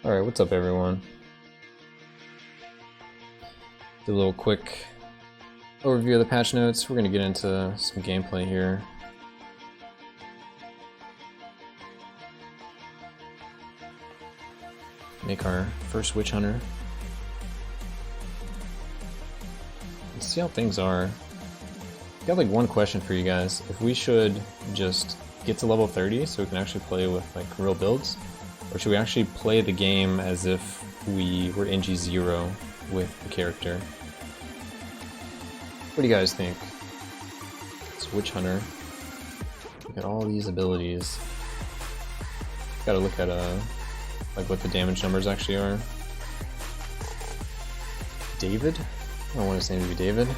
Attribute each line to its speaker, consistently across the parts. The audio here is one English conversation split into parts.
Speaker 1: Alright, what's up everyone? Do a little quick overview of the patch notes. We're going to get into some gameplay here. Make our first witch hunter. Let's see how things are. Got like one question for you guys. If we should just get to level 30 so we can actually play with like real builds, or should we actually play the game as if we were NG+0 with the character? What do you guys think? It's witch hunter. Look at all these abilities. Gotta look at like what the damage numbers actually are. David? I don't want his name to be David.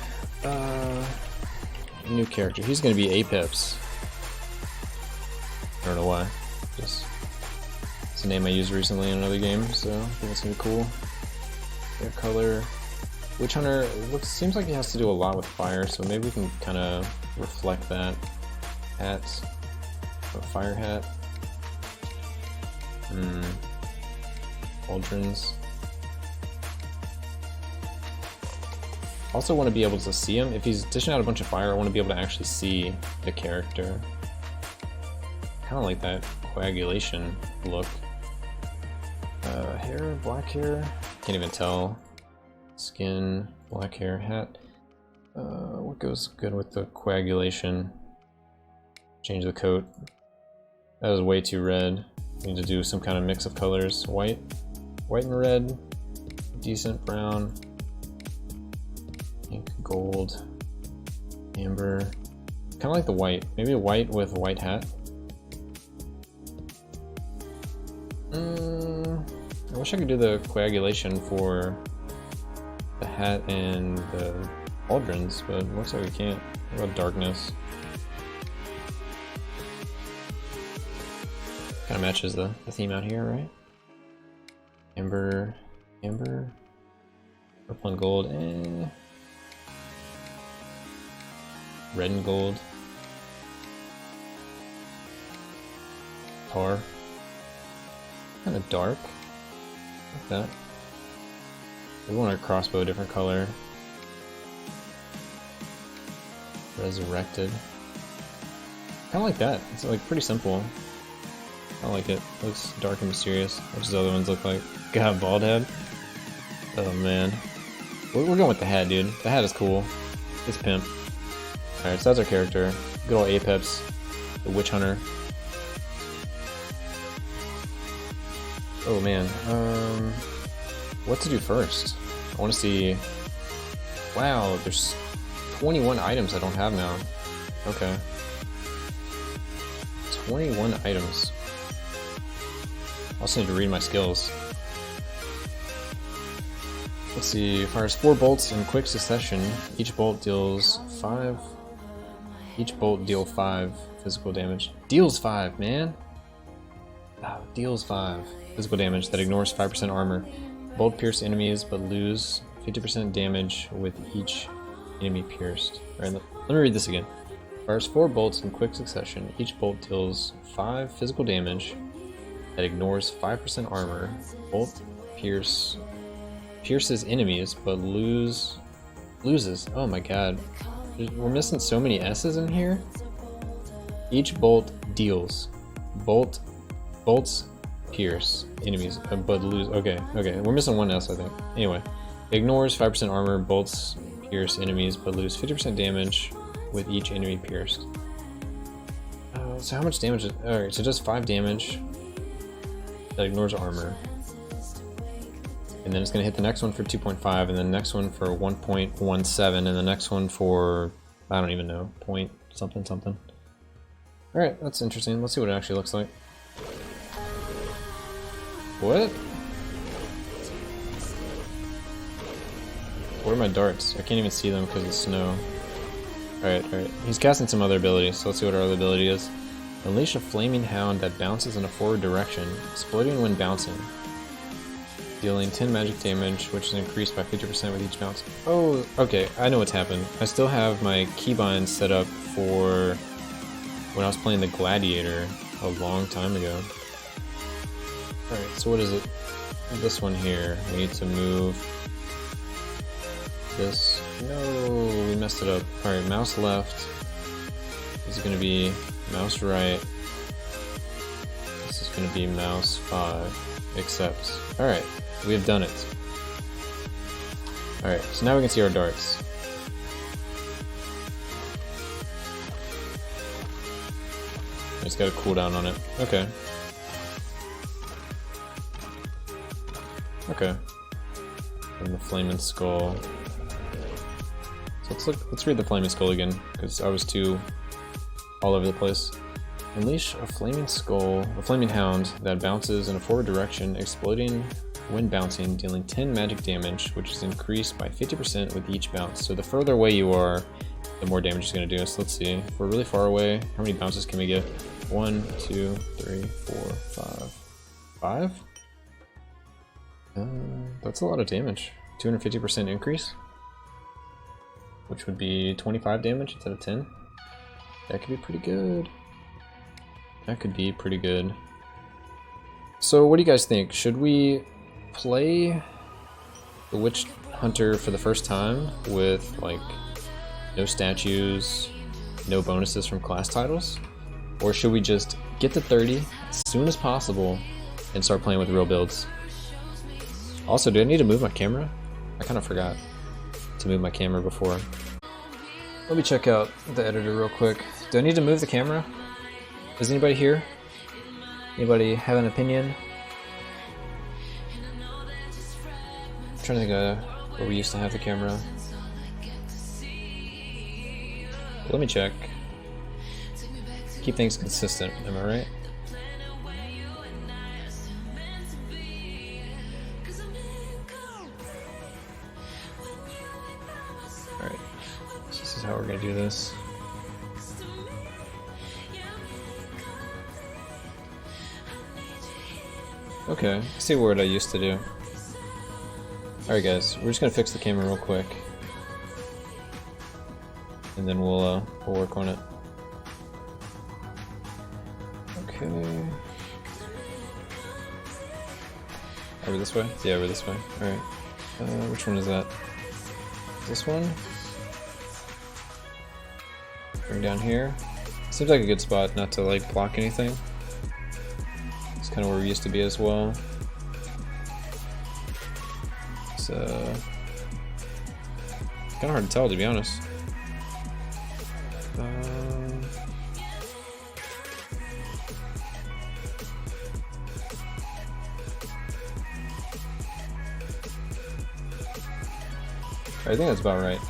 Speaker 1: New character. He's gonna be Apex. I don't know why. Just it's a name I used recently in another game, so I think it's gonna be cool. Hair color. Witch hunter seems like he has to do a lot with fire, so maybe we can kind of reflect that. Hat. A fire hat. Cauldrons. Also want to be able to see him. If he's dishing out a bunch of fire, I want to be able to actually see the character. Kind of like that coagulation look. Hair, black hair. Can't even tell. Skin, black hair, hat. What goes good with the coagulation? Change the coat. That was way too red. Need to do some kind of mix of colors. White and red. Decent brown. Pink, gold, amber. Kind of like the white. Maybe a white with a white hat. I wish I could do the coagulation for the hat and the cauldrons, but it looks like we can't. What about darkness? Kind of matches the theme out here, right? Amber, purple and gold, red and gold. Tar. Kind of dark. Like that. We want our crossbow a different color. Resurrected. Kind of like that. It's like pretty simple. I like it. Looks dark and mysterious. What does the other ones look like? God, bald head. Oh man. We're going with the hat, dude. The hat is cool. It's pimp. Alright, so that's our character. Good old Apex, the witch hunter. Oh man. What to do first? I want to see. Wow, there's 21 items I don't have now. Okay. 21 items. I also need to read my skills. Let's see. Fires 4 bolts in quick succession. Each bolt deals 5. Each bolt deal 5 physical damage. Deals 5, man. Oh, deals 5 physical damage that ignores 5% armor. Bolt pierce enemies but lose 50% damage with each enemy pierced. Alright, let me read this again. Fires 4 bolts in quick succession. Each bolt deals 5 physical damage that ignores 5% armor. Bolt pierces enemies but loses. Oh my god. We're missing so many S's in here. Each bolt deals. Bolts pierce enemies but lose. Okay, we're missing one S, I think. Anyway, ignores 5% armor. Bolts pierce enemies but lose 50% damage with each enemy pierced. So how much damage? Alright, so just 5 damage that ignores armor. And then it's going to hit the next one for 2.5, and then the next one for 1.17, and the next one for, I don't even know, point something. Alright, that's interesting. Let's see what it actually looks like. What? Where are my darts? I can't even see them because of snow. Alright. He's casting some other abilities, so let's see what our other ability is. Unleash a flaming hound that bounces in a forward direction, exploding when bouncing. Dealing 10 magic damage, which is increased by 50% with each bounce. Oh, okay, I know what's happened. I still have my keybind set up for when I was playing the Gladiator. a long time ago. Alright, so what is it? This one here. We need to move this. No, we messed it up. Alright, mouse left. This is going to be mouse right. This is going to be mouse 5. Accept. Alright, we have done it. Alright, so now we can see our darts. It's got a cooldown on it. Okay. Okay. And the flaming skull. So let's read the flaming skull again, because I was too all over the place. Unleash a flaming skull, a flaming hound that bounces in a forward direction, exploding when bouncing, dealing 10 magic damage, which is increased by 50% with each bounce. So the further away you are, the more damage it's going to do. So let's see. If we're really far away, how many bounces can we get? 1, 2, 3, 4, 5. 5? That's a lot of damage. 250% increase, which would be 25 damage instead of 10. That could be pretty good. That could be pretty good. So what do you guys think? Should we play the Witch Hunter for the first time with like no statues, no bonuses from class titles? Or should we just get to 30 as soon as possible and start playing with real builds? Also, do I need to move my camera? I kind of forgot to move my camera before. Let me check out the editor real quick. Do I need to move the camera? Is anybody here? Anybody have an opinion? I'm trying to think of where we used to have the camera. Let me check. Keep things consistent, am I right? Alright, so this is how we're gonna do this. Okay, I see what I used to do. Alright guys, we're just gonna fix the camera real quick. And then we'll work on it. Okay. Over this way? Yeah, over this way. Alright. Which one is that? This one? Bring down here. Seems like a good spot not to like block anything. It's kind of where we used to be as well. It's kind of hard to tell, to be honest. I think that's about right.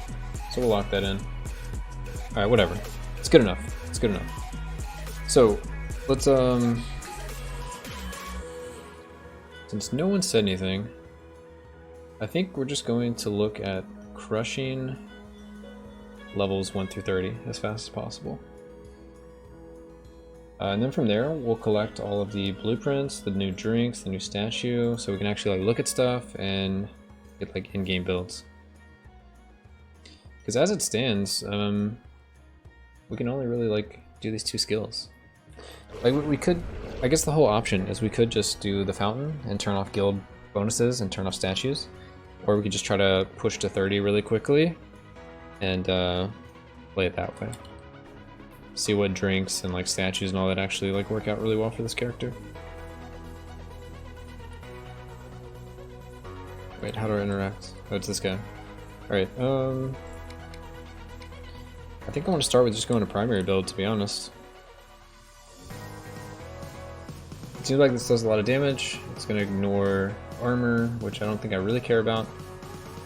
Speaker 1: So we'll lock that in. Alright, whatever. It's good enough. It's good enough. So, let's, since no one said anything, I think we're just going to look at crushing levels 1 through 30 as fast as possible. And then from there, we'll collect all of the blueprints, the new drinks, the new statue, so we can actually like look at stuff and get like in-game builds. Because as it stands, we can only really like do these 2 skills. Like we could, I guess the whole option is we could just do the fountain and turn off guild bonuses and turn off statues, or we could just try to push to 30 really quickly and play it that way. See what drinks and like statues and all that actually like work out really well for this character. Wait, how do I interact? Oh, it's this guy. Alright, I think I want to start with just going to primary build, to be honest. It seems like this does a lot of damage. It's going to ignore armor, which I don't think I really care about,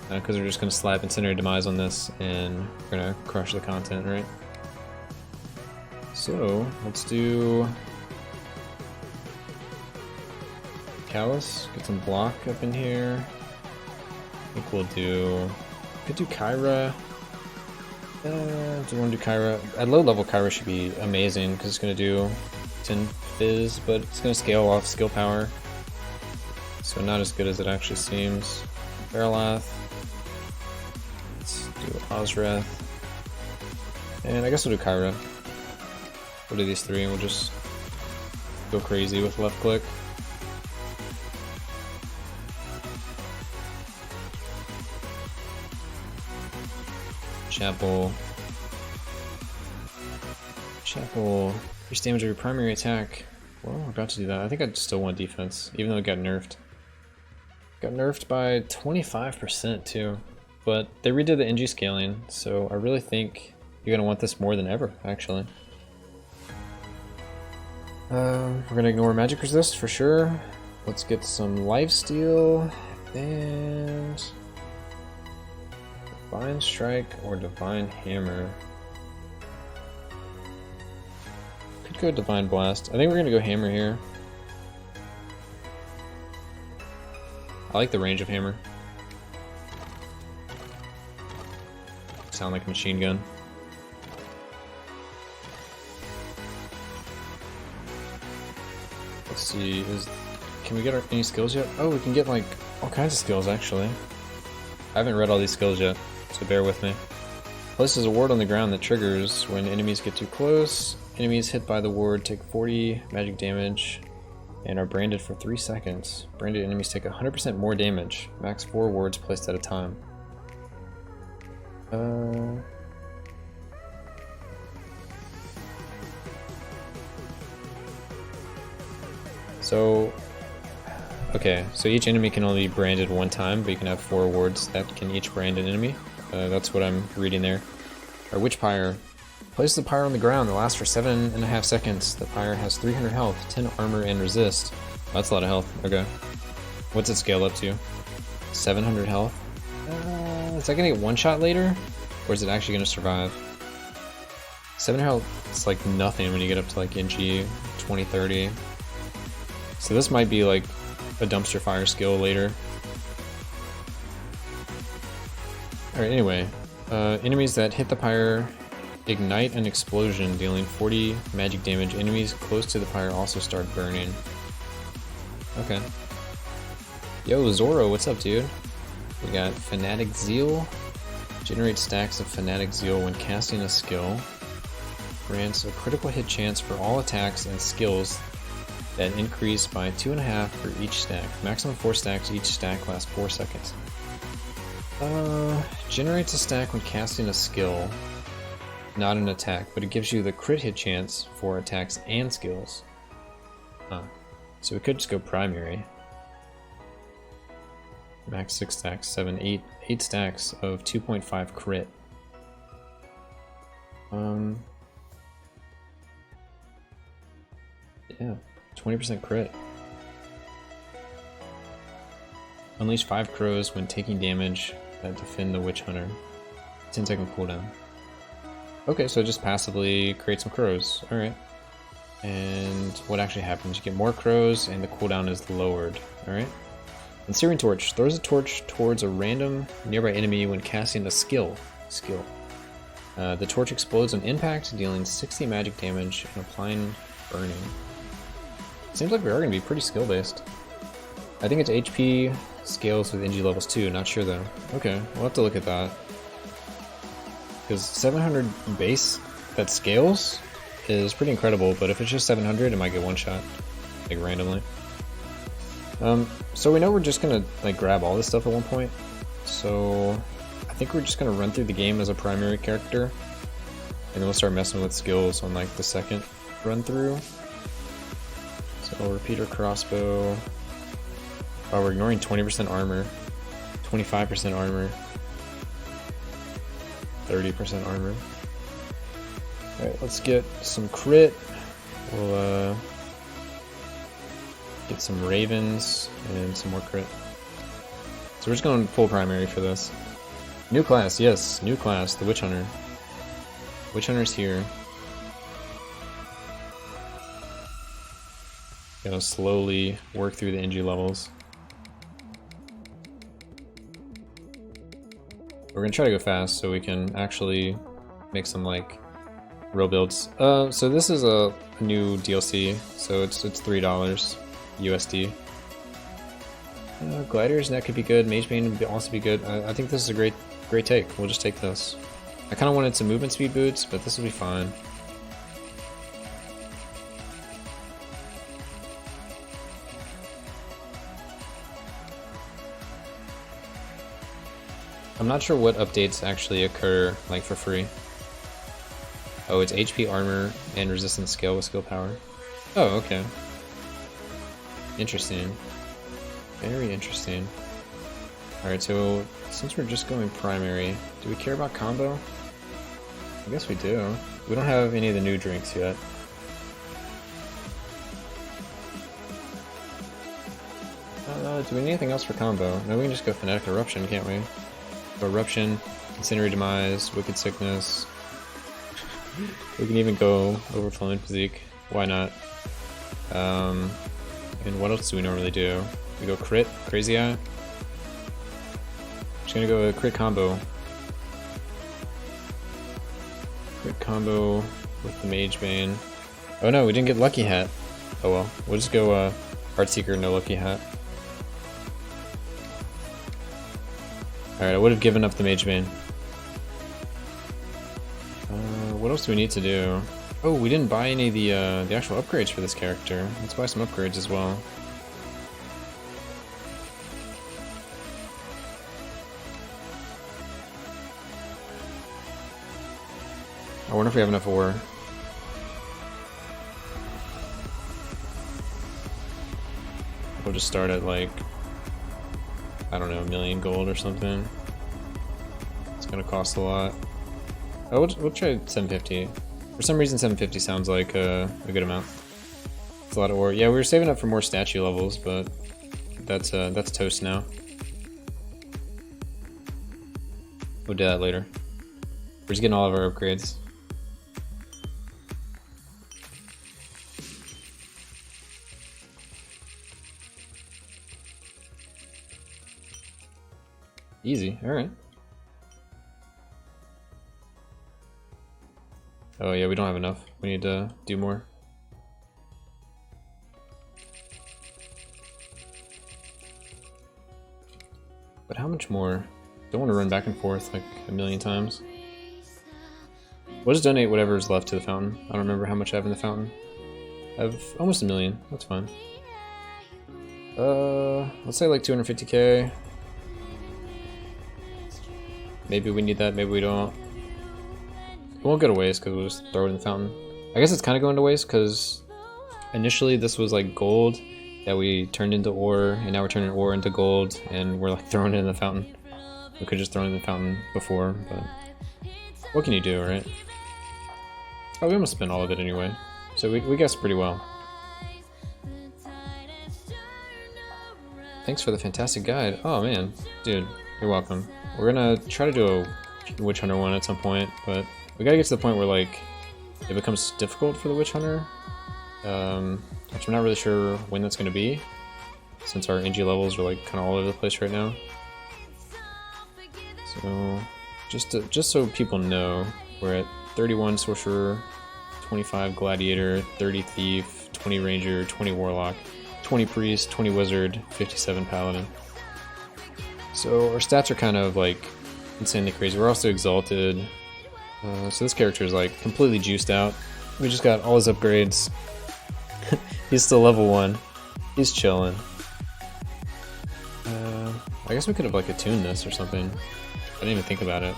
Speaker 1: because we're just going to slap Incendiary Demise on this and we're going to crush the content, right? So, let's do Callus, get some block up in here. I think we'll do, could do Kyra. Do you want to do Kyra? At low level, Kyra should be amazing because it's going to do 10 fizz, but it's going to scale off skill power. So not as good as it actually seems. Barrelath. Let's do Ozreth. And I guess we'll do Kyra. We'll do these 3 and we'll just go crazy with left click. Chapel. Increase damage of your primary attack. Well, we're about to do that. I think I still want defense, even though it got nerfed. Got nerfed by 25% too. But they redid the NG scaling, so I really think you're gonna want this more than ever, actually. We're gonna ignore magic resist for sure. Let's get some lifesteal and divine strike or divine hammer. Could go divine blast. I think we're gonna go hammer here. I like the range of hammer. Sound like a machine gun. Let's see, can we get any skills yet? Oh, we can get like all kinds of skills actually. I haven't read all these skills yet, so bear with me. Places a ward on the ground that triggers when enemies get too close. Enemies hit by the ward take 40 magic damage and are branded for 3 seconds. Branded enemies take 100% more damage. Max 4 wards placed at a time. So each enemy can only be branded one time, but you can have 4 wards that can each brand an enemy. That's what I'm reading there. Our Witch Pyre. Place the pyre on the ground that lasts for 7.5 seconds. The pyre has 300 health, 10 armor, and resist. That's a lot of health. Okay. What's it scale up to? 700 health? Is that gonna get one shot later? Or is it actually gonna survive? 700 health is like nothing when you get up to like NG 2030. So this might be like a dumpster fire skill later. Alright, anyway. Enemies that hit the pyre ignite an explosion, dealing 40 magic damage. Enemies close to the pyre also start burning. Okay. Yo, Zoro, what's up, dude? We got Fanatic Zeal. Generate stacks of Fanatic Zeal when casting a skill. Grants a critical hit chance for all attacks and skills that increase by 2.5 for each stack. Maximum 4 stacks, each stack lasts 4 seconds. Generates a stack when casting a skill. Not an attack, but it gives you the crit hit chance for attacks and skills. Huh. So we could just go primary. Max 6 stacks, 8 stacks of 2.5 crit. Yeah, 20% crit. Unleash 5 crows when taking damage that defend the Witch Hunter. 10-second cooldown. Okay, so just passively create some crows. Alright. And what actually happens? You get more crows and the cooldown is lowered. Alright. And Searing Torch throws a torch towards a random nearby enemy when casting a skill. The torch explodes on impact, dealing 60 magic damage and applying burning. Seems like we are going to be pretty skill based. I think it's HP scales with NG levels too, not sure though. Okay, we'll have to look at that. Because 700 base that scales is pretty incredible, but if it's just 700 it might get one shot, like randomly. So we know we're just gonna like grab all this stuff at one point, so I think we're just gonna run through the game as a primary character, and then we'll start messing with skills on like the second run through. So repeater crossbow. Oh, we're ignoring 20% armor, 25% armor, 30% armor. Alright, let's get some crit. We'll get some ravens and some more crit. So we're just going full primary for this. New class, yes, new class, the Witch Hunter. Witch Hunter's here. Gonna slowly work through the NG levels. We're gonna try to go fast so we can actually make some like real builds. So this is a new DLC, so it's $3 USD. Gliders, that could be good. Mage Bane would also be good. I think this is a great take. We'll just take this. I kind of wanted some movement speed boots, but this will be fine. I'm not sure what updates actually occur, like, for free. Oh, it's HP, armor, and resistance scale with skill power. Oh, okay. Interesting. Very interesting. Alright, so since we're just going primary, do we care about combo? I guess we do. We don't have any of the new drinks yet. Do we need anything else for combo? No, we can just go Fanatic Eruption, can't we? Go Eruption, Incendiary Demise, Wicked Sickness. We can even go Overflowing Physique. Why not? And what else do we normally do? We go Crit, Crazy Eye. Just gonna go a Crit combo. Crit combo with the Mage Bane. Oh no, we didn't get Lucky Hat. Oh well, we'll just go Heartseeker, no Lucky Hat. Alright, I would have given up the Mage Bane. What else do we need to do? Oh, we didn't buy any of the actual upgrades for this character. Let's buy some upgrades as well. I wonder if we have enough ore. We'll just start at like, I don't know, 1,000,000 gold or something. It's gonna cost a lot. Oh, we'll try 750. For some reason 750 sounds like a good amount. It's a lot of ore. Yeah, we were saving up for more statue levels, but that's toast now. We'll do that later. We're just getting all of our upgrades. Easy, alright. Oh yeah, we don't have enough. We need to do more. But how much more? Don't want to run back and forth like 1,000,000 times. We'll just donate whatever is left to the fountain. I don't remember how much I have in the fountain. I have almost 1,000,000. That's fine. Let's say like 250k. Maybe we need that, maybe we don't. It won't go to waste because we'll just throw it in the fountain. I guess it's kind of going to waste because initially this was like gold that we turned into ore, and now we're turning ore into gold, and we're like throwing it in the fountain. We could just throw it in the fountain before, but what can you do, right? Oh, we almost spent all of it anyway, so we guessed pretty well. Thanks for the fantastic guide. Oh man, dude, you're welcome. We're gonna try to do a Witch Hunter one at some point, but we gotta get to the point where like it becomes difficult for the Witch Hunter, which I'm not really sure when that's gonna be, since our NG levels are like kind of all over the place right now. So just so people know, we're at 31 Sorcerer, 25 Gladiator, 30 Thief, 20 Ranger, 20 Warlock, 20 Priest, 20 Wizard, 57 Paladin. So our stats are kind of like insanely crazy. We're also exalted. So this character is like completely juiced out. We just got all his upgrades. He's still level 1. He's chilling. I guess we could have like attuned this or something. I didn't even think about it.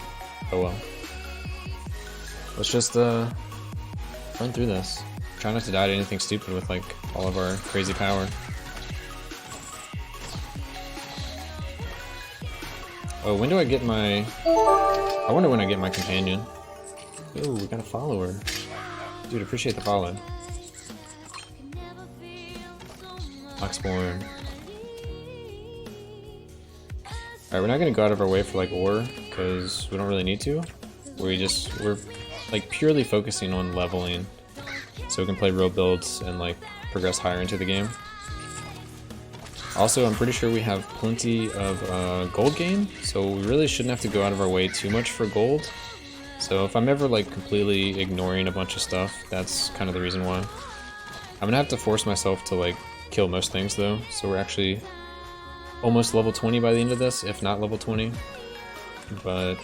Speaker 1: Oh well. Let's just run through this. Try not to die to anything stupid with like all of our crazy power. Oh, when do I get my... I wonder when I get my companion. Ooh, we got a follower. Dude, appreciate the follow. Oxborn. Alright, we're not gonna go out of our way for like ore, because we don't really need to. We're like purely focusing on leveling, so we can play real builds and like progress higher into the game. Also, I'm pretty sure we have plenty of gold gain, so we really shouldn't have to go out of our way too much for gold. So if I'm ever like completely ignoring a bunch of stuff, that's kind of the reason why. I'm gonna have to force myself to like kill most things though, so we're actually almost level 20 by the end of this, if not level 20. But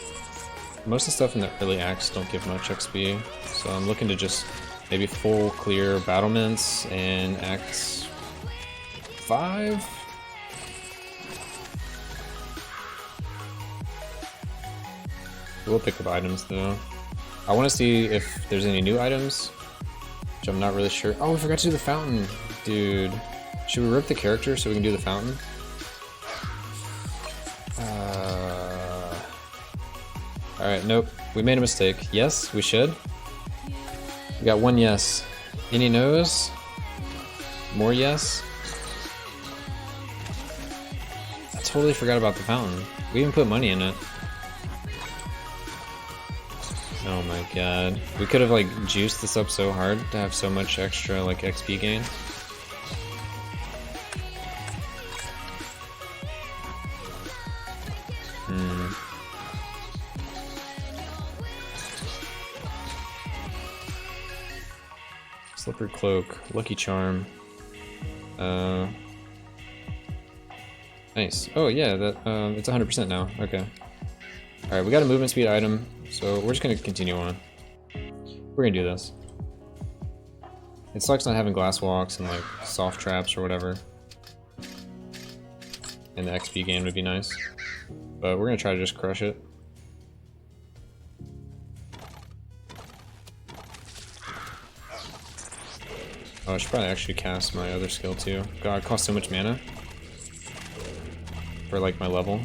Speaker 1: most of the stuff in the early acts don't give much XP, so I'm looking to just maybe full clear battlements in Act 5? We'll pick up items though. I want to see if there's any new items, which I'm not really sure. Oh, we forgot to do the fountain, dude. Should we rip the character so we can do the fountain? Alright, nope. We made a mistake. Yes, we should. We got one yes. Any no's? More yes? I totally forgot about the fountain. We even put money in it. Oh my god. We could have like juiced this up so hard to have so much extra like XP gain. Slippery Cloak, Lucky Charm. Nice. Oh yeah, that it's 100% now. Okay. Alright, we got a movement speed item, so we're just gonna continue on. We're gonna do this. It sucks not having glass walks and like soft traps or whatever. And the XP gain would be nice. But we're gonna try to just crush it. Oh, I should probably actually cast my other skill too. God, it costs so much mana. For like my level.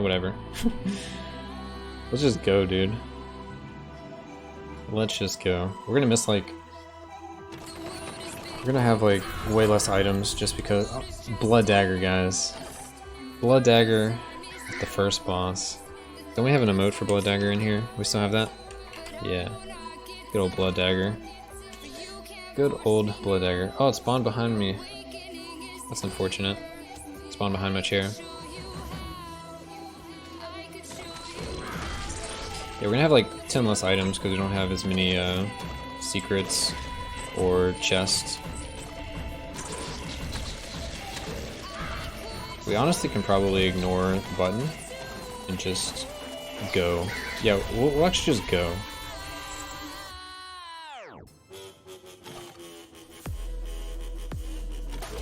Speaker 1: Whatever. Let's just go, dude. Let's just go. We're gonna miss like... We're gonna have like way less items just because... Oh, Blood Dagger, guys. Blood Dagger at the first boss. Don't we have an emote for Blood Dagger in here? We still have that? Yeah. Good old Blood Dagger. Good old Blood Dagger. Oh, it spawned behind me. That's unfortunate. It spawned behind my chair. Yeah, we're gonna have like 10 less items because we don't have as many secrets or chests. We honestly can probably ignore the button and just go. Yeah, we'll actually just go.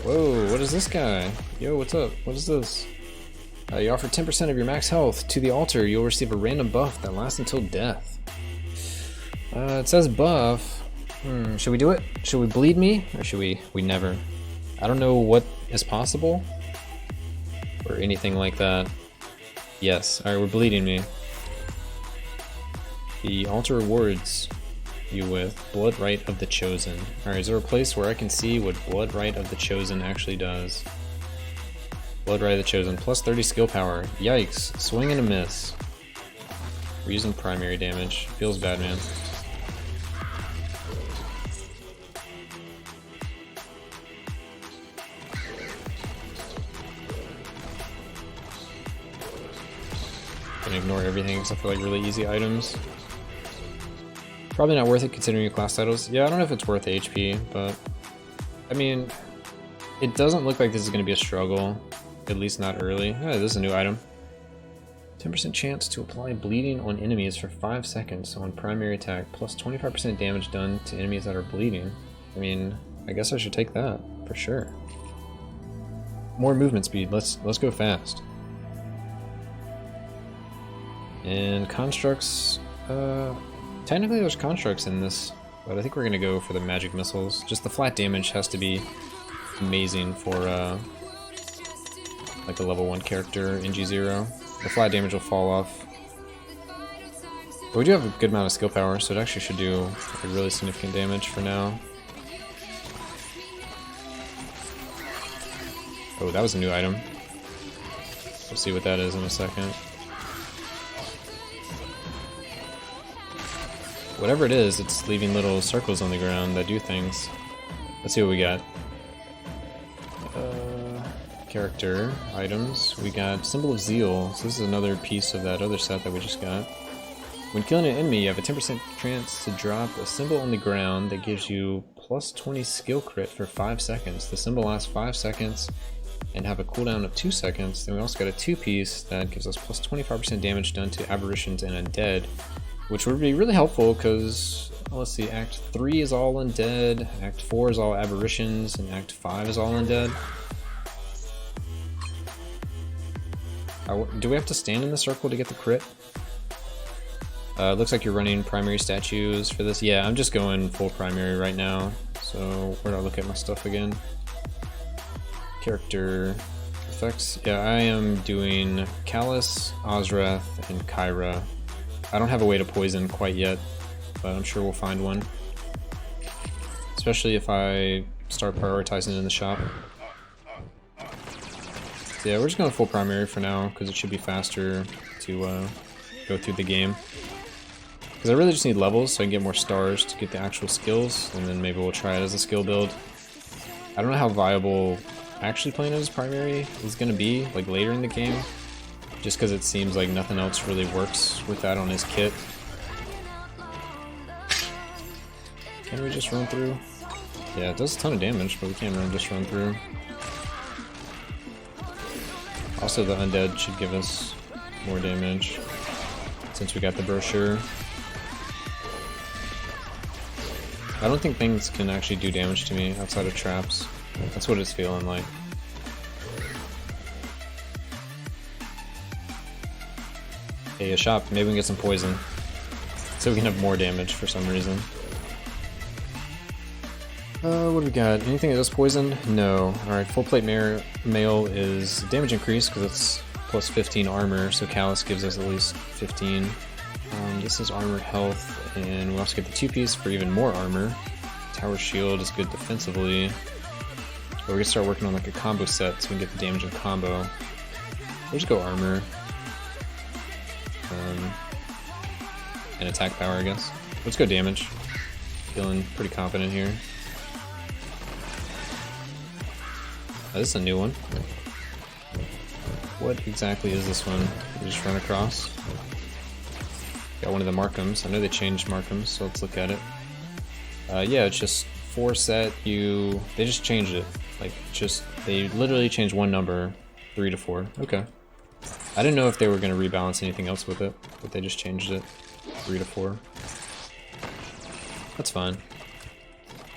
Speaker 1: Whoa, what is this guy? Yo, what's up? What is this? You offer 10% of your max health to the altar. You'll receive a random buff that lasts until death. It says buff. Should we do it? Should we bleed me? Or should we never? I don't know what is possible. Or anything like that. Yes. Alright, we're bleeding me. The altar rewards you with Blood Rite of the Chosen. Alright, is there a place where I can see what Blood Rite of the Chosen actually does? Blood Rite of the Chosen, plus 30 skill power. Yikes, swing and a miss. We're using primary damage. Feels bad, man. Gonna ignore everything except for like really easy items. Probably not worth it considering your class titles. Yeah, I don't know if it's worth the HP, but I mean, it doesn't look like this is gonna be a struggle. At least not early. Oh, this is a new item. 10% chance to apply bleeding on enemies for 5 seconds on primary attack, plus 25% damage done to enemies that are bleeding. I mean, I guess I should take that, for sure. More movement speed, let's go fast. And constructs, technically there's constructs in this, but I think we're gonna go for the magic missiles. Just the flat damage has to be amazing for like a level 1 character, NG+0. The flat damage will fall off. But we do have a good amount of skill power, so it actually should do like, really significant damage for now. Oh, that was a new item. We'll see what that is in a second. Whatever it is, it's leaving little circles on the ground that do things. Let's see what we got. Character items. We got Symbol of Zeal. So this is another piece of that other set that we just got. When killing an enemy, you have a 10% chance to drop a symbol on the ground that gives you plus 20 skill crit for 5 seconds. The symbol lasts 5 seconds and have a cooldown of 2 seconds. Then we also got a 2-piece that gives us plus 25% damage done to aberrations and undead, which would be really helpful because Well, let's see, Act 3 is all undead, Act 4 is all aberrations, and Act 5 is all undead. Do we have to stand in the circle to get the crit? Looks like you're running primary statues for this. Yeah, I'm just going full primary right now. So where do I look at my stuff again? Character effects. Yeah, I am doing Callus, Ozrath, and Kyra. I don't have a way to poison quite yet, but I'm sure we'll find one. Especially if I start prioritizing in the shop. So yeah, we're just going full primary for now, because it should be faster to go through the game. Because I really just need levels so I can get more stars to get the actual skills, and then maybe we'll try it as a skill build. I don't know how viable actually playing it as primary is going to be, like later in the game, just because it seems like nothing else really works with that on his kit. Can we just run through? Yeah, it does a ton of damage, but we can't just run through. Also, the undead should give us more damage since we got the brochure. I don't think things can actually do damage to me outside of traps. That's what it's feeling like. Hey, a shop. Maybe we can get some poison. So we can have more damage for some reason. What do we got? Anything that does poison? No. Alright, full plate mail is damage increase because it's plus 15 armor, so Callus gives us at least 15. This is armored health, and we also get the 2-piece for even more armor. Tower shield is good defensively. But we're gonna start working on like a combo set so we can get the damage in combo. We'll just go armor. And attack power, I guess. Let's go damage. Feeling pretty confident here. This is a new one. What exactly is this one? We just run across. Got one of the Markhams. I know they changed Markhams, so let's look at it. Yeah, it's just 4 set. They just changed it. Like, they literally changed one number, 3 to 4. Okay. I didn't know if they were going to rebalance anything else with it, but they just changed it, 3 to 4. That's fine.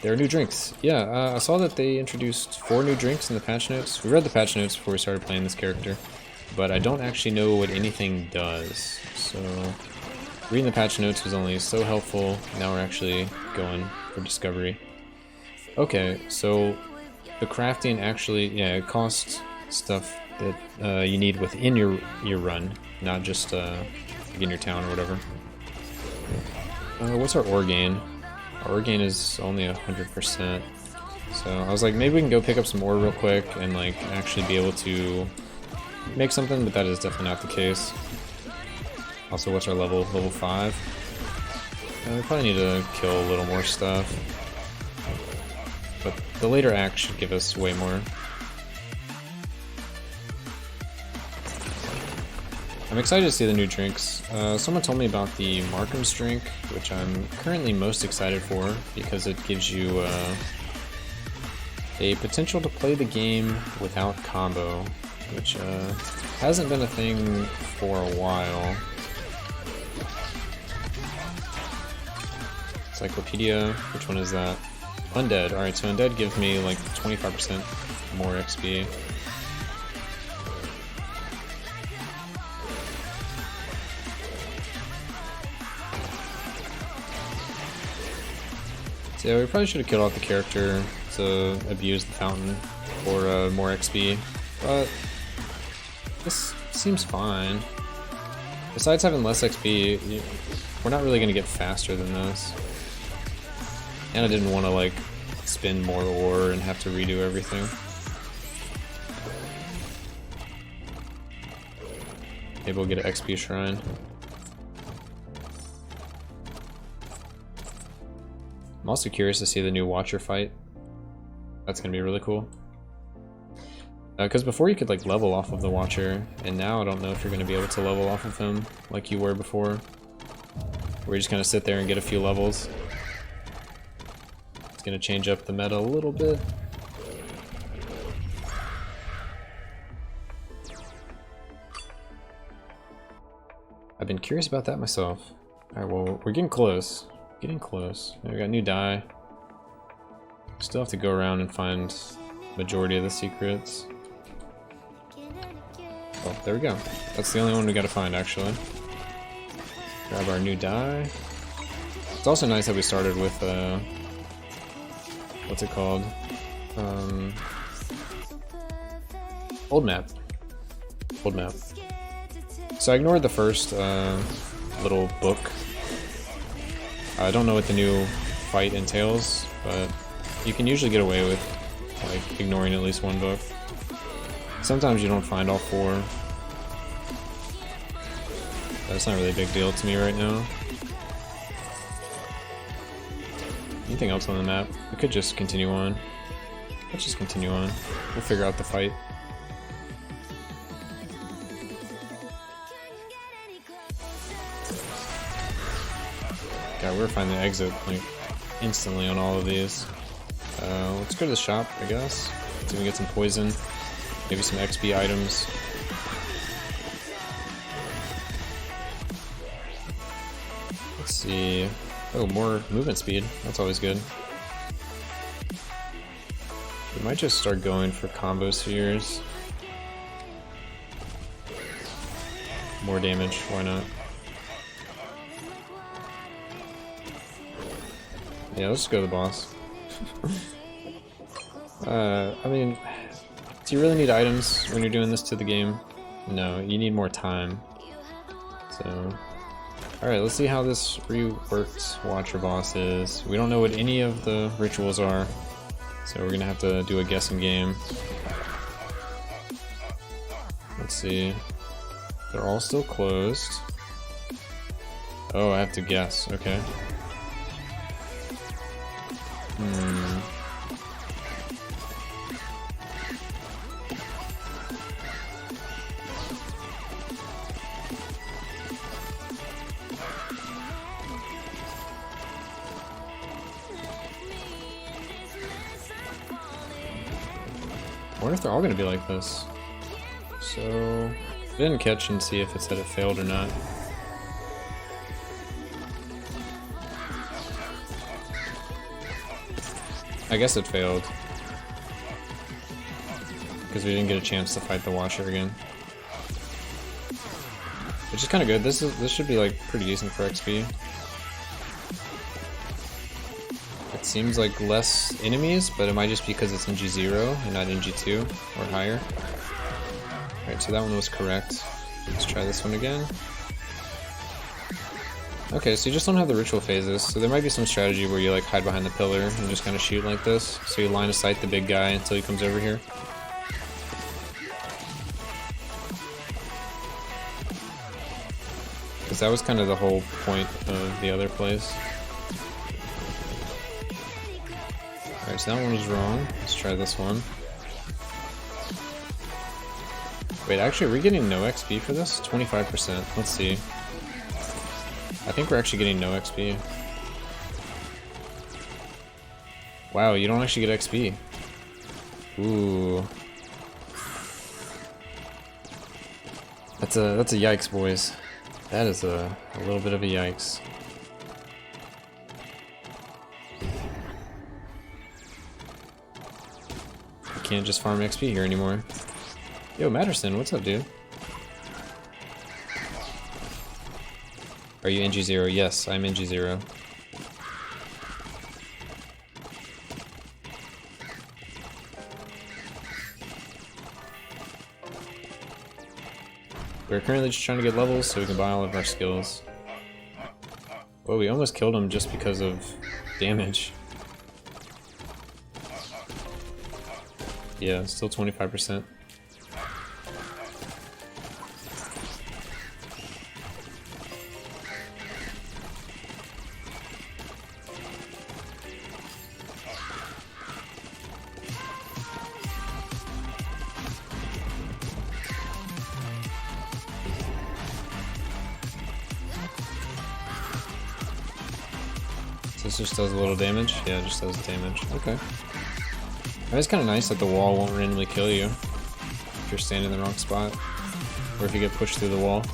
Speaker 1: There are new drinks. Yeah, I saw that they introduced 4 new drinks in the patch notes. We read the patch notes before we started playing this character, but I don't actually know what anything does. So reading the patch notes was only so helpful. Now we're actually going for discovery. Okay, so the crafting actually, yeah, it costs stuff that you need within your run, not just like in your town or whatever. What's our ore gain? Our ore gain is only 100%. So I was like, maybe we can go pick up some ore real quick and like actually be able to make something, but that is definitely not the case. Also, what's our level? Level 5. We probably need to kill a little more stuff. But the later act should give us way more. I'm excited to see the new drinks. Someone told me about the Markham's drink, which I'm currently most excited for because it gives you a potential to play the game without combo, which hasn't been a thing for a while. Encyclopedia, which one is that? Undead. Alright, so Undead gives me like 25% more XP. So yeah, we probably should have killed off the character to abuse the fountain for more XP, but this seems fine. Besides having less XP, we're not really going to get faster than this. And I didn't want to like spend more ore and have to redo everything. Maybe we'll get an XP shrine. I'm also curious to see the new Watcher fight. That's gonna be really cool. Because before you could like level off of the Watcher, and now I don't know if you're gonna be able to level off of him like you were before. Where you're just gonna sit there and get a few levels. It's gonna change up the meta a little bit. I've been curious about that myself. Alright, well, we're getting close. Getting close. We got new die. Still have to go around and find majority of the secrets. Oh, there we go. That's the only one we gotta find, actually. Grab our new die. It's also nice that we started with, what's it called? Old map. Old map. So I ignored the first little book. I don't know what the new fight entails, but you can usually get away with like ignoring at least one book. Sometimes you don't find all four. That's not really a big deal to me right now. Anything else on the map? We could just continue on. Let's just continue on. We'll figure out the fight. God, we're finding the exit like instantly on all of these. Let's go to the shop, I guess. See if we can get some poison, maybe some XP items. Let's see. Oh, more movement speed. That's always good. We might just start going for combo spheres. More damage, why not? Yeah, let's just go to the boss. I mean, do you really need items when you're doing this to the game? No, you need more time. So, alright, let's see how this reworked Watcher boss is. We don't know what any of the rituals are, so we're gonna have to do a guessing game. Let's see. They're all still closed. Oh, I have to guess, okay. I wonder if they're all gonna be like this. So, I didn't catch and see if it said it failed or not. I guess it failed. Because we didn't get a chance to fight the Watcher again. Which is kinda good. This should be like pretty decent for XP. It seems like less enemies, but it might just be because it's NG+0 and not NG+2 or higher. Alright, so that one was correct. Let's try this one again. Okay, so you just don't have the ritual phases, so there might be some strategy where you like hide behind the pillar and just kind of shoot like this, so you line of sight the big guy until he comes over here. Because that was kind of the whole point of the other place. Alright, so that one was wrong. Let's try this one. Wait, actually, are we getting no XP for this? 25%. Let's see. I think we're actually getting no XP. Wow, you don't actually get XP. Ooh. That's a yikes, boys. That is a little bit of a yikes. Can't just farm XP here anymore. Yo, Matterson, what's up, dude? Are you NG+0? Yes, I'm NG+0. We're currently just trying to get levels so we can buy all of our skills. Well, we almost killed him just because of damage. Yeah, still 25%. This just does a little damage? Yeah, it just does damage. Okay. It's kind of nice that the wall won't randomly kill you if you're standing in the wrong spot, or if you get pushed through the wall.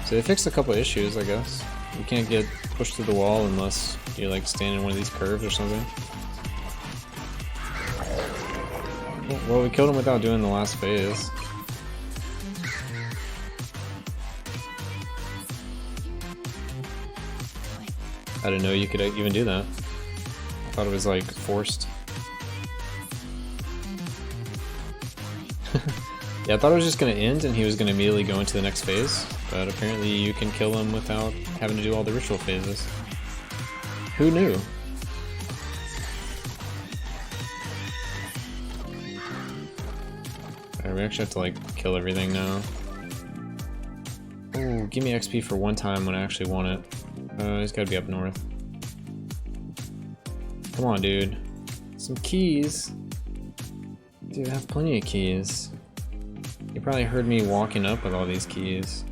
Speaker 1: So they fixed a couple issues, I guess. You can't get push through the wall unless you like stand in one of these curves or something. Well, we killed him without doing the last phase. I didn't know you could even do that. I thought it was like forced. Yeah, I thought it was just gonna end and he was gonna immediately go into the next phase, but apparently you can kill him without having to do all the ritual phases. Who knew? Alright, we actually have to like kill everything now. Oh, give me XP for one time when I actually want it. He's gotta be up north. Come on, dude. Some keys. Dude, I have plenty of keys. You probably heard me walking up with all these keys.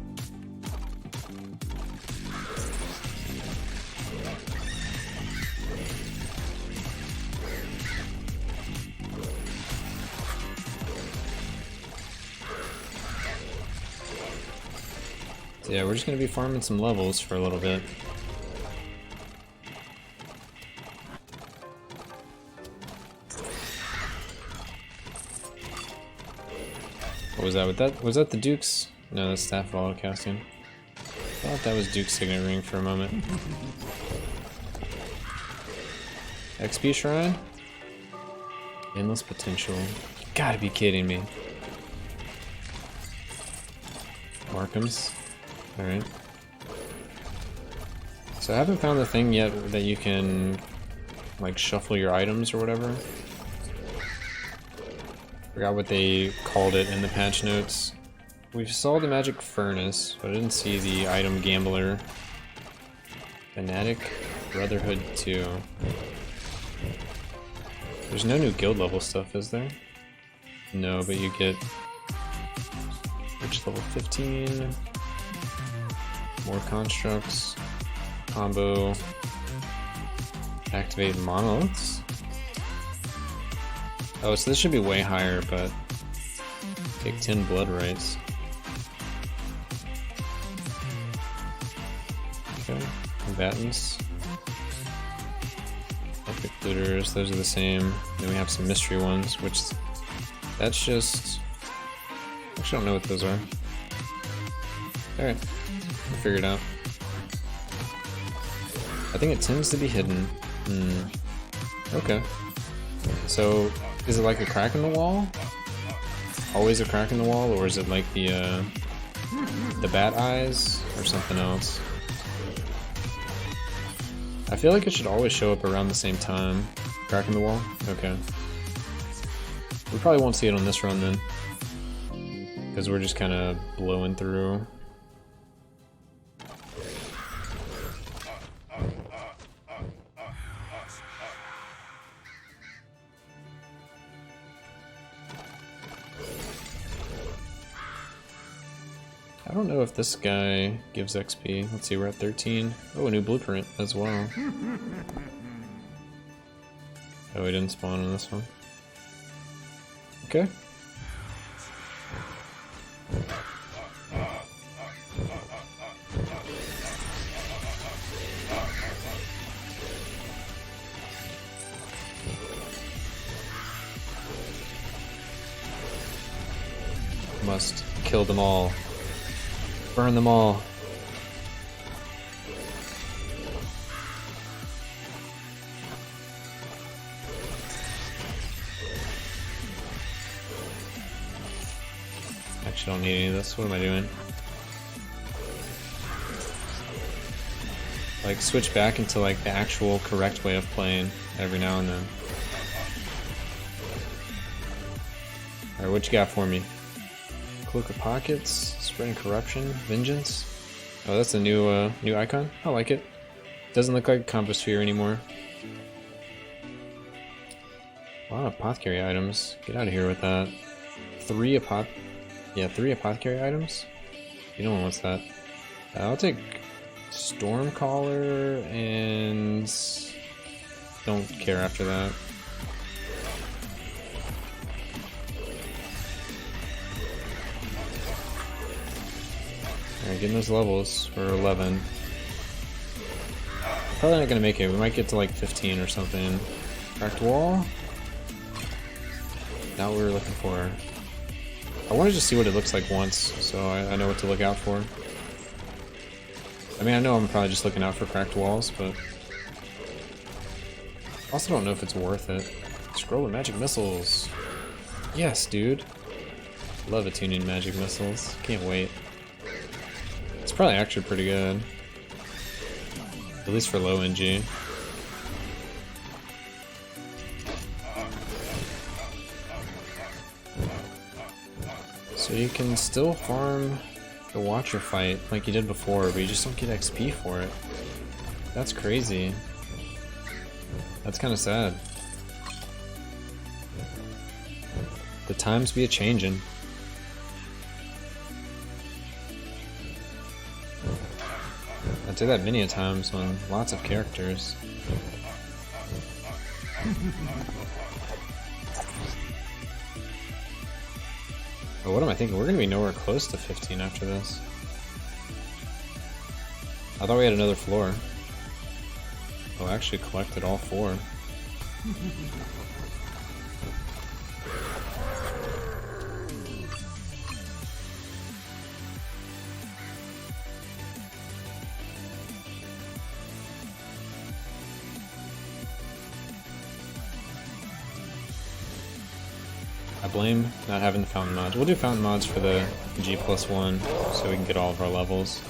Speaker 1: So yeah, we're just gonna be farming some levels for a little bit. What was that with that? Was that the Duke's? No, that's Staff of Autocasting. I thought that was Duke's Signet Ring for a moment. XP Shrine? Endless Potential. You gotta be kidding me. Markham's. Alright. So I haven't found the thing yet that you can like shuffle your items or whatever. Forgot what they called it in the patch notes. We saw the Magic Furnace, but I didn't see the item Gambler. Fanatic Brotherhood 2. There's no new guild level stuff, is there? No, but you get Rich level 15. More constructs. Combo. Activate monoliths. Oh, so this should be way higher, but take 10 blood rights. Okay, combatants. Epic looters, those are the same. Then we have some mystery ones, which that's just... Actually, I don't know what those are. Alright, we'll figure it out. I think it tends to be hidden. Okay. So, is it like a crack in the wall? Always a crack in the wall, or is it like the bat eyes, or something else? I feel like it should always show up around the same time. Crack in the wall? Okay. We probably won't see it on this run then. Because we're just kind of blowing through. I don't know if this guy gives XP. Let's see, we're at 13. Oh, a new blueprint as well. Oh, we didn't spawn on this one. Okay. Must kill them all. Burn them all. Actually, don't need any of this. What am I doing? Like, switch back into like the actual correct way of playing every now and then. Alright, what you got for me? Cloak of Pockets, Spreading Corruption, Vengeance. Oh, that's a new new icon. I like it. Doesn't look like a Composphere anymore. A lot of apothecary items. Get out of here with that. Three apothecary items. You don't want that. I'll take Stormcaller and don't care after that. Alright, getting those levels for 11. Probably not gonna make it. We might get to like 15 or something. Cracked wall. Not what we were looking for. I want to just see what it looks like once, so I know what to look out for. I mean, I know I'm probably just looking out for cracked walls, but I also don't know if it's worth it. Scroll with magic missiles. Yes, dude. Love attuning magic missiles. Can't wait. It's probably actually pretty good. At least for low NG. So you can still farm the Watcher fight like you did before, but you just don't get XP for it. That's crazy. That's kind of sad. The times be a-changin'. I did that many a times on lots of characters. But what am I thinking? We're gonna be nowhere close to 15 after this. I thought we had another floor. Oh, I actually collected all 4. I blame not having the fountain mods. We'll do fountain mods for the G+1 so we can get all of our levels.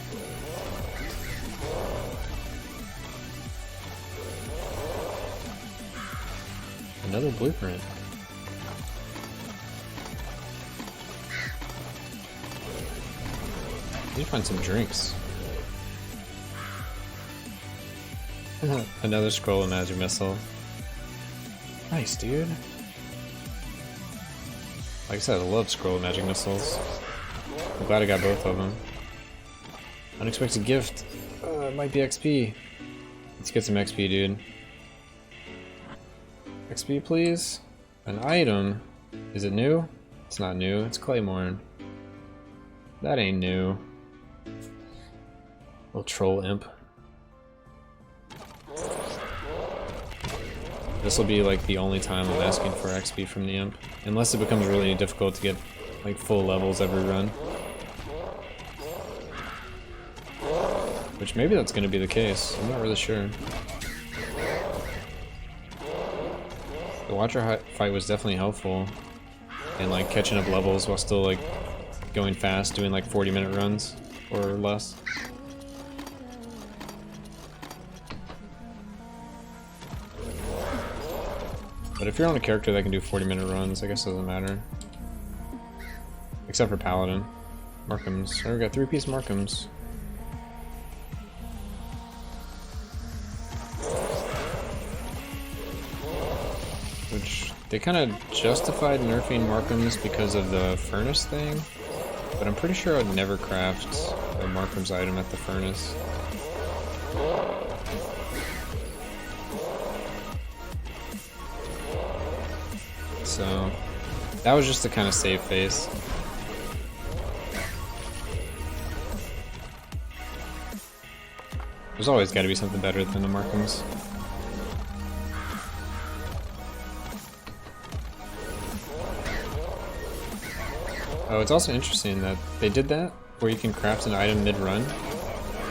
Speaker 1: Another blueprint. Need to find some drinks. Another scroll of magic missile. Nice, dude. Like I said, I love scroll of magic missiles. I'm glad I got both of them. Unexpected gift. It might be XP. Let's get some XP, dude. XP, please. An item. Is it new? It's not new. It's Claymore. That ain't new. Little troll imp. This will be like the only time I'm asking for XP from the imp. Unless it becomes really difficult to get like full levels every run. Which maybe that's going to be the case. I'm not really sure. The Watcher fight was definitely helpful in like catching up levels while still like going fast, doing like 40-minute runs or less. But if you're on a character that can do 40-minute runs, I guess it doesn't matter. Except for Paladin. Markhams. Oh, we got 3-piece Markhams. Which, they kind of justified nerfing Markhams because of the furnace thing. But I'm pretty sure I'd never craft a Markham's item at the furnace. So, that was just to kind of save face. There's always got to be something better than the Markhams. Oh, it's also interesting that they did that, where you can craft an item mid-run,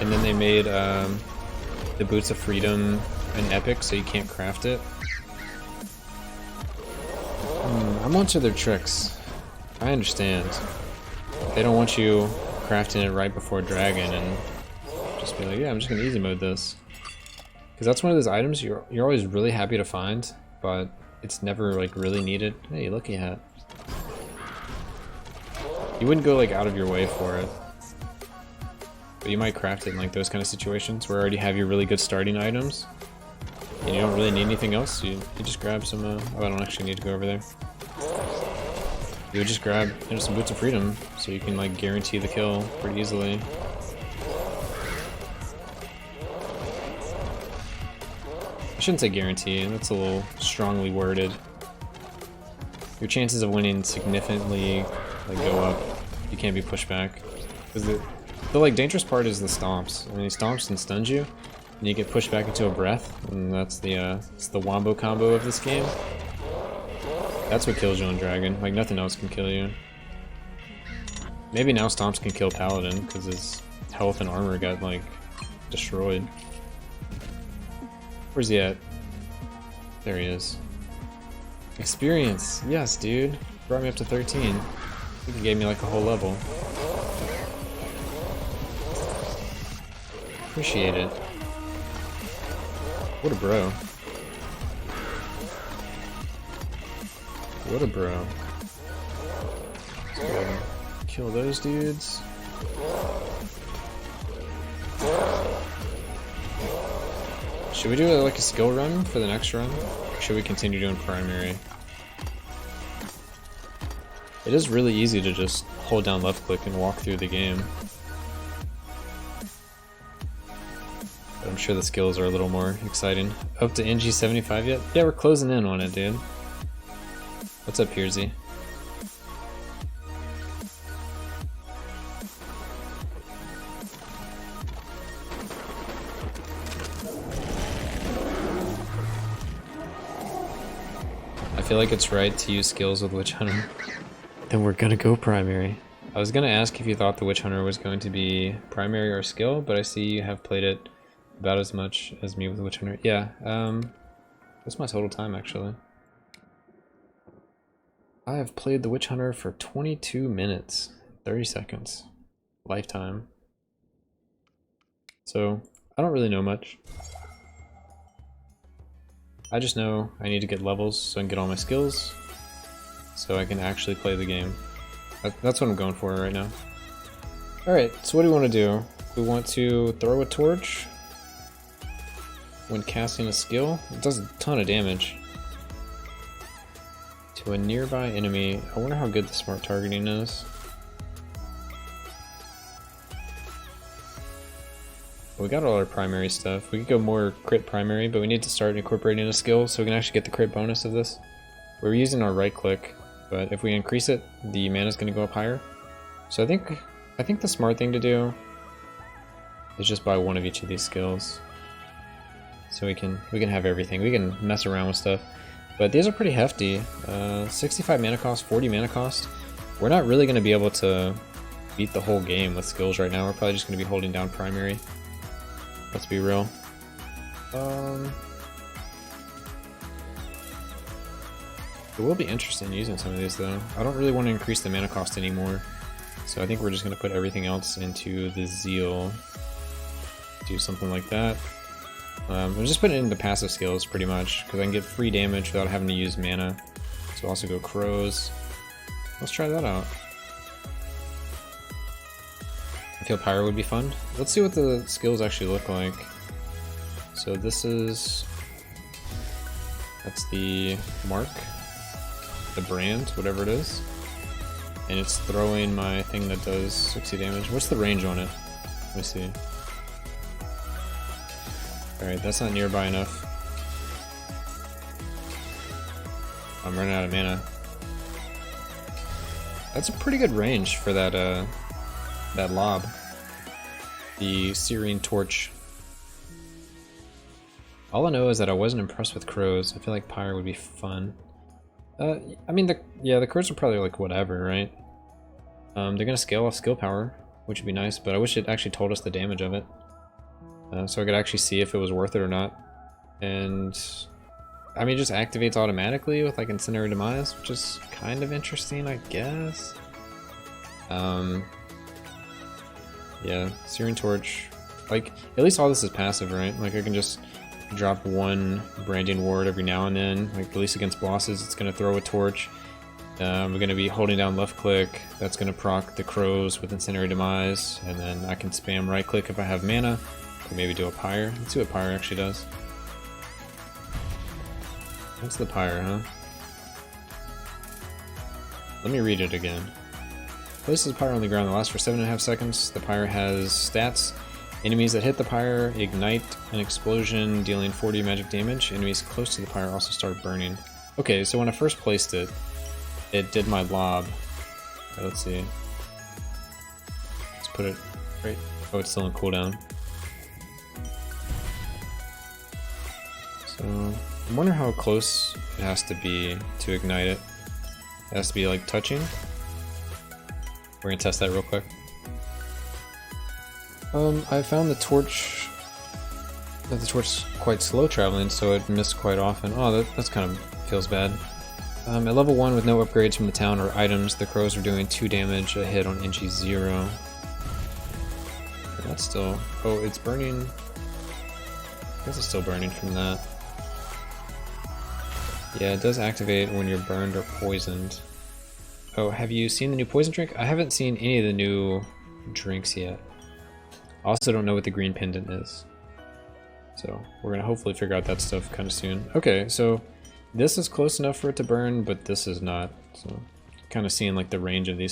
Speaker 1: and then they made the Boots of Freedom an epic, so you can't craft it. I'm onto their tricks. I understand. They don't want you crafting it right before Dragon and just be like, yeah, I'm just gonna easy mode this. Because that's one of those items you're always really happy to find, but it's never like really needed. Hey, lucky hat. You wouldn't go like out of your way for it. But you might craft it in like those kind of situations where you already have your really good starting items. And you don't really need anything else. You just grab some, oh, I don't actually need to go over there. You would just grab some Boots of Freedom, so you can like guarantee the kill pretty easily. I shouldn't say guarantee, that's a little strongly worded. Your chances of winning significantly like go up. You can't be pushed back. Because the like dangerous part is the stomps. When he stomps and stuns you, and you get pushed back into a breath, and that's it's the wombo combo of this game. That's what kills you on Dragon. Like, nothing else can kill you. Maybe now Stomps can kill Paladin, because his health and armor got, like, destroyed. Where's he at? There he is. Experience! Yes, dude. Brought me up to 13. I think he gave me, like, a whole level. Appreciate it. What a bro. What a bro. Let's go ahead and kill those dudes. Should we do like a skill run for the next run? Or should we continue doing primary? It is really easy to just hold down left click and walk through the game. But I'm sure the skills are a little more exciting. Up to NG+75 yet? Yeah, we're closing in on it, dude. What's up, Piersy? I feel like it's right to use skills with Witch Hunter. Then we're gonna go primary. I was gonna ask if you thought the Witch Hunter was going to be primary or skill, but I see you have played it about as much as me with the Witch Hunter. Yeah, what's my total time actually? I have played the Witch Hunter for 22 minutes, 30 seconds, lifetime. So, I don't really know much. I just know I need to get levels so I can get all my skills, so I can actually play the game. That's what I'm going for right now. Alright, so what do we want to do? We want to throw a torch when casting a skill. It does a ton of damage. To a nearby enemy. I wonder how good the smart targeting is. We got all our primary stuff. We could go more crit primary, but we need to start incorporating a skill so we can actually get the crit bonus of this. We're using our right click, but if we increase it, the mana is going to go up higher. So I think the smart thing to do is just buy one of each of these skills, so we can have everything. We can mess around with stuff, but these are pretty hefty. 65 mana cost, 40 mana cost. We're not really going to be able to beat the whole game with skills right now. We're probably just going to be holding down primary. Let's be real. It will be interesting using some of these though. I don't really want to increase the mana cost anymore, so I think we're just going to put everything else into the Zeal. Do something like that. I'm just putting it into passive skills pretty much, because I can get free damage without having to use mana. So also go Crows. Let's try that out. I feel Pyro would be fun. Let's see what the skills actually look like. So this is... that's the mark. The brand, whatever it is. And it's throwing my thing that does 60 damage. What's the range on it? Let me see. Alright, that's not nearby enough. I'm running out of mana. That's a pretty good range for that that lob. The Serene Torch. All I know is that I wasn't impressed with Crows. I feel like Pyre would be fun. I mean, the Crows are probably like whatever, right? They're gonna scale off skill power, which would be nice, but I wish it actually told us the damage of it. So I could actually see if it was worth it or not. And I mean, it just activates automatically with like Incendiary Demise, which is kind of interesting, I guess. Yeah, Searing Torch. Like, at least all this is passive, right? Like, I can just drop one Branding Ward every now and then. Like, at least against bosses, it's going to throw a torch. We're going to be holding down left click. That's going to proc the Crows with Incendiary Demise. And then I can spam right click if I have mana. Or maybe do a Pyre. Let's see what Pyre actually does. What's the Pyre, huh? Let me read it again. Places Pyre on the ground that lasts for 7.5 seconds. The Pyre has stats. Enemies that hit the Pyre ignite an explosion, dealing 40 magic damage. Enemies close to the Pyre also start burning. Okay, so when I first placed it, it did my lob. Okay, let's see. Let's put it right. Oh, it's still in cooldown. I wonder how close it has to be to ignite it. It has to be like touching. We're gonna test that real quick. I found the torch quite slow traveling, so it missed quite often. Oh, that's kind of feels bad. At level 1 with no upgrades from the town or items, the crows are doing 2 damage a hit on NG+0. That's still... Oh, it's burning... I guess it's still burning from that. Yeah, it does activate when you're burned or poisoned. Oh, have you seen the new poison drink? I haven't seen any of the new drinks yet. I also don't know what the green pendant is. So we're gonna hopefully figure out that stuff kind of soon. Okay, so this is close enough for it to burn, but this is not. So kind of seeing like the range of these